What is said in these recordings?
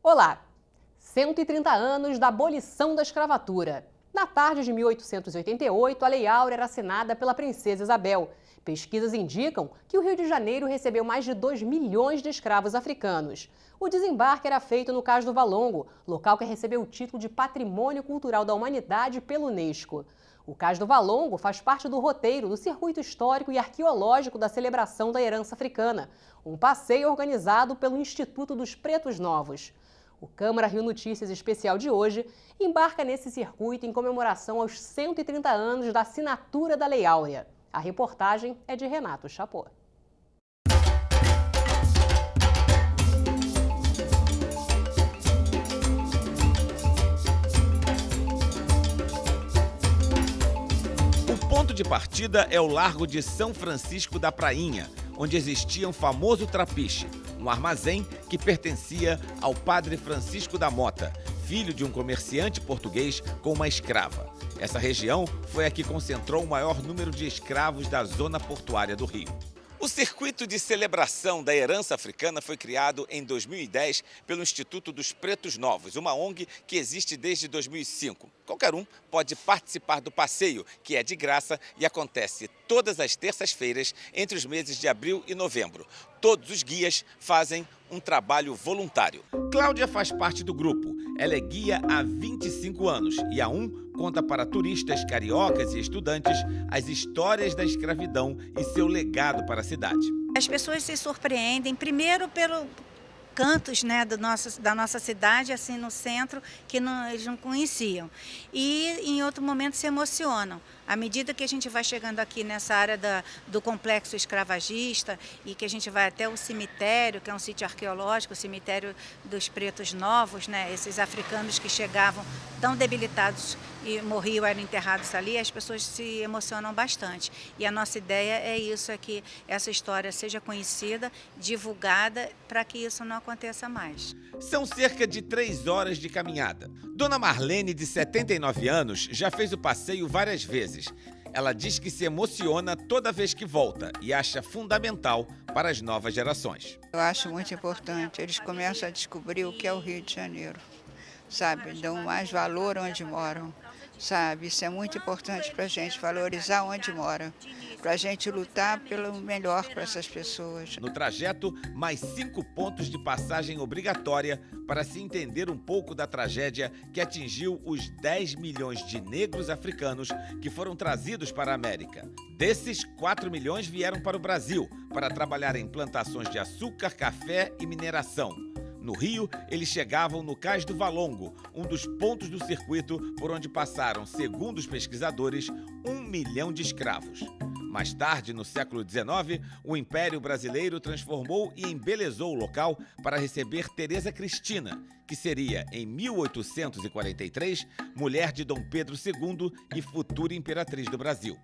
Olá! 130 anos da abolição da escravatura. Na tarde de 1888, a Lei Áurea era assinada pela princesa Isabel. Pesquisas indicam que o Rio de Janeiro recebeu mais de 2 milhões de escravos africanos. O desembarque era feito no Cais do Valongo, local que recebeu o título de Patrimônio Cultural da Humanidade pela Unesco. O Cais do Valongo faz parte do roteiro do Circuito Histórico e Arqueológico da Celebração da Herança Africana, um passeio organizado pelo Instituto dos Pretos Novos. O Câmara Rio Notícias Especial de hoje embarca nesse circuito em comemoração aos 130 anos da assinatura da Lei Áurea. A reportagem é de Renato Chapot. O ponto de partida é o Largo de São Francisco da Prainha, onde existia um famoso trapiche, um armazém que pertencia ao padre Francisco da Mota, filho de um comerciante português com uma escrava. Essa região foi a que concentrou o maior número de escravos da zona portuária do Rio. O Circuito de Celebração da Herança Africana foi criado em 2010 pelo Instituto dos Pretos Novos, uma ONG que existe desde 2005. Qualquer um pode participar do passeio, que é de graça e acontece todas as terças-feiras entre os meses de abril e novembro. Todos os guias fazem um trabalho voluntário. Cláudia faz parte do grupo. Ela é guia há 25 anos e há conta para turistas cariocas e estudantes as histórias da escravidão e seu legado para a cidade. As pessoas se surpreendem, primeiro pelo cantos, né, da nossa cidade, assim no centro, que eles não conheciam. E em outro momento se emocionam. À medida que a gente vai chegando aqui nessa área do complexo escravagista e que a gente vai até o cemitério, que é um sítio arqueológico, o cemitério dos Pretos Novos, né, esses africanos que chegavam tão debilitados e morriam, eram enterrados ali, as pessoas se emocionam bastante. E a nossa ideia é isso, é que essa história seja conhecida, divulgada, para que isso não aconteça mais. São cerca de 3 horas de caminhada. Dona Marlene, de 79 anos, já fez o passeio várias vezes. Ela diz que se emociona toda vez que volta e acha fundamental para as novas gerações. Eu acho muito importante, eles começam a descobrir o que é o Rio de Janeiro, sabe? Dão mais valor onde moram, sabe? Isso é muito importante para a gente, valorizar onde mora, para a gente lutar pelo melhor para essas pessoas. No trajeto, mais 5 pontos de passagem obrigatória para se entender um pouco da tragédia que atingiu os 10 milhões de negros africanos que foram trazidos para a América. Desses, 4 milhões vieram para o Brasil para trabalhar em plantações de açúcar, café e mineração. No Rio, eles chegavam no Cais do Valongo, um dos pontos do circuito por onde passaram, segundo os pesquisadores, 1 milhão de escravos. Mais tarde, no século XIX, o Império Brasileiro transformou e embelezou o local para receber Teresa Cristina, que seria, em 1843, mulher de Dom Pedro II e futura imperatriz do Brasil.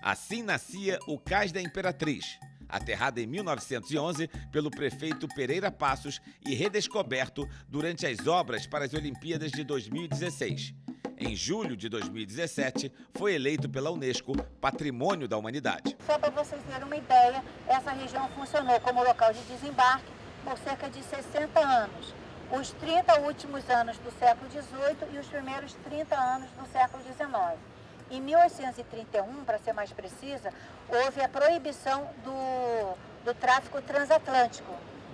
Assim nascia o Cais da Imperatriz, aterrado em 1911 pelo prefeito Pereira Passos e redescoberto durante as obras para as Olimpíadas de 2016. Em julho de 2017, foi eleito pela Unesco Patrimônio da Humanidade. Só para vocês terem uma ideia, essa região funcionou como local de desembarque por cerca de 60 anos. Os 30 últimos anos do século XVIII e os primeiros 30 anos do século XIX. Em 1831, para ser mais precisa, houve a proibição do tráfico transatlântico.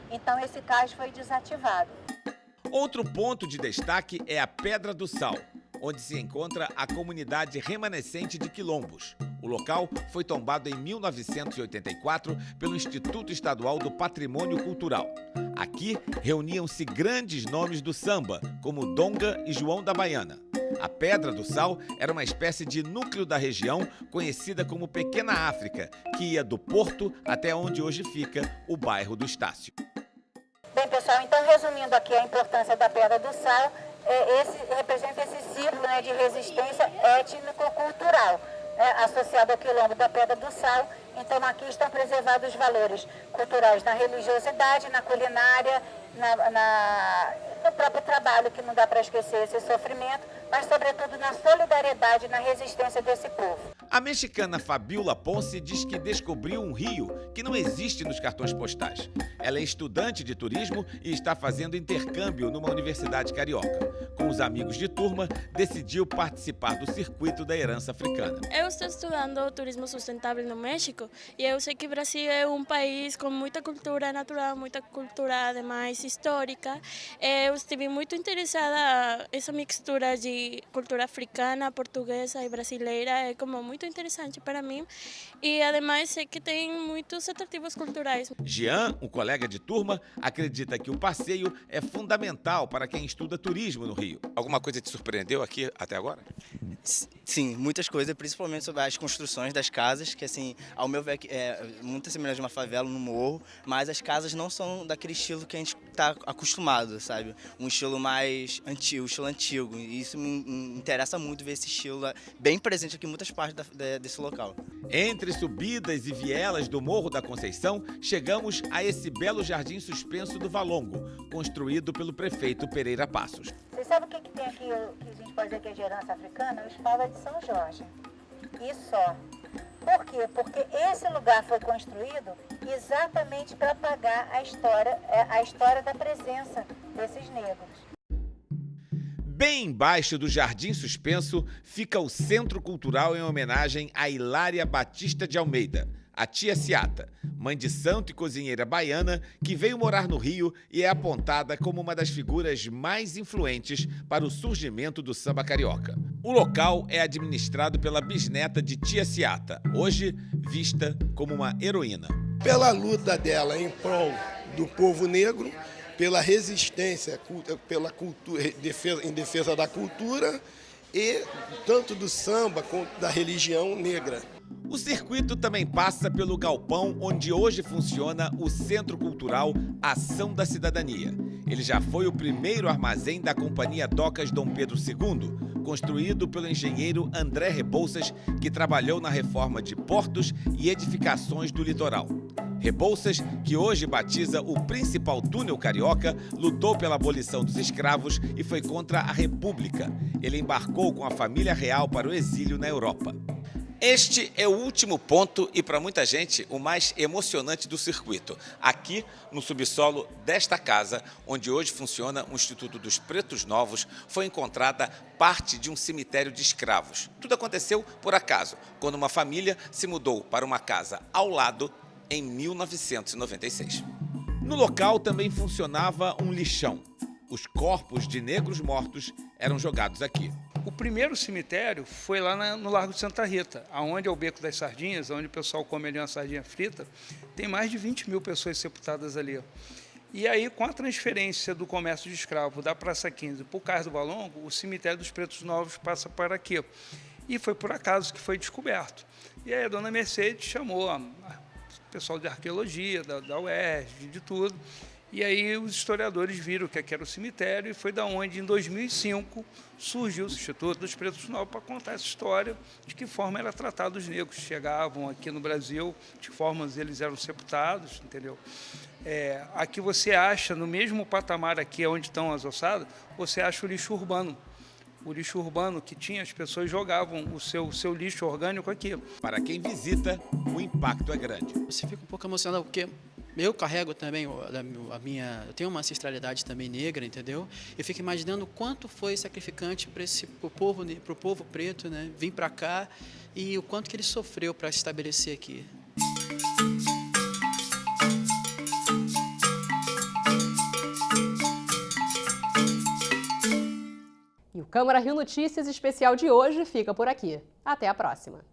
Então esse cais foi desativado. Outro ponto de destaque é a Pedra do Sal, onde se encontra a comunidade remanescente de Quilombos. O local foi tombado em 1984 pelo Instituto Estadual do Patrimônio Cultural. Aqui reuniam-se grandes nomes do samba, como Donga e João da Baiana. A Pedra do Sal era uma espécie de núcleo da região, conhecida como Pequena África, que ia do Porto até onde hoje fica o bairro do Estácio. Bem, pessoal, então resumindo aqui a importância da Pedra do Sal, representa esse ciclo, né, de resistência étnico-cultural, né, associado ao quilombo da Pedra do Sal. Então aqui estão preservados os valores culturais na religiosidade, na culinária, no próprio trabalho, que não dá para esquecer esse sofrimento, mas sobretudo na solidariedade, na resistência desse povo. A mexicana Fabiola Ponce diz que descobriu um rio que não existe nos cartões postais. Ela é estudante de turismo e está fazendo intercâmbio numa universidade carioca. Com os amigos de turma, decidiu participar do circuito da herança africana. Eu estou estudando turismo sustentável no México e eu sei que o Brasil é um país com muita cultura natural, muita cultura ademais histórica. Eu estive muito interessada nessa mistura de cultura africana, portuguesa e brasileira, é como muito interessante para mim e ademais sei que tem muitos atrativos culturais. Jean, um colega de turma, acredita que o passeio é fundamental para quem estuda turismo no Rio. Alguma coisa te surpreendeu aqui até agora? Sim, muitas coisas, principalmente sobre as construções das casas, que assim, ao meu ver, é muito semelhante a uma favela no morro, mas as casas não são daquele estilo que a gente está acostumado, sabe? Um estilo mais antigo, estilo antigo. E isso me interessa muito ver esse estilo bem presente aqui em muitas partes desse local. Entre subidas e vielas do Morro da Conceição, chegamos a esse belo jardim suspenso do Valongo, construído pelo prefeito Pereira Passos. Vocês sabem o que tem aqui, que a gente pode dizer que é de herança africana? O Espala de São Jorge. E só. Por quê? Porque esse lugar foi construído exatamente para apagar a história da presença desses negros. Bem embaixo do Jardim Suspenso fica o Centro Cultural em homenagem a Hilária Batista de Almeida, a tia Ciata, mãe de santo e cozinheira baiana que veio morar no Rio e é apontada como uma das figuras mais influentes para o surgimento do samba carioca. O local é administrado pela bisneta de tia Ciata, hoje vista como uma heroína. Pela luta dela em prol do povo negro, pela resistência, pela cultura, em defesa da cultura e tanto do samba quanto da religião negra. O circuito também passa pelo galpão onde hoje funciona o Centro Cultural Ação da Cidadania. Ele já foi o primeiro armazém da Companhia Docas Dom Pedro II, construído pelo engenheiro André Rebouças, que trabalhou na reforma de portos e edificações do litoral. Rebouças, que hoje batiza o principal túnel carioca, lutou pela abolição dos escravos e foi contra a República. Ele embarcou com a família real para o exílio na Europa. Este é o último ponto e, para muita gente, o mais emocionante do circuito. Aqui, no subsolo desta casa, onde hoje funciona o Instituto dos Pretos Novos, foi encontrada parte de um cemitério de escravos. Tudo aconteceu por acaso, quando uma família se mudou para uma casa ao lado em 1996. No local também funcionava um lixão. Os corpos de negros mortos eram jogados aqui. O primeiro cemitério foi lá no Largo de Santa Rita, onde é o Beco das Sardinhas, onde o pessoal come ali uma sardinha frita. Tem mais de 20 mil pessoas sepultadas ali. E aí, com a transferência do comércio de escravo da Praça 15 para o Cais do Valongo, o cemitério dos Pretos Novos passa para aqui. E foi por acaso que foi descoberto. E aí a dona Mercedes chamou o pessoal de arqueologia, da UERJ, de tudo. E aí os historiadores viram que aqui era o cemitério e foi da onde, em 2005, surgiu o Instituto dos Pretos Novos para contar essa história de que forma era tratado os negros. Chegavam aqui no Brasil, de que forma eles eram sepultados, entendeu? Aqui você acha, no mesmo patamar aqui onde estão as ossadas, você acha o lixo urbano. O lixo urbano que tinha, as pessoas jogavam o seu lixo orgânico aqui. Para quem visita, o impacto é grande. Você fica um pouco emocionado porque eu carrego também eu tenho uma ancestralidade também negra, entendeu? Eu fico imaginando o quanto foi sacrificante para o povo preto, né, vir para cá e o quanto que ele sofreu para se estabelecer aqui. E o Câmara Rio Notícias especial de hoje fica por aqui. Até a próxima!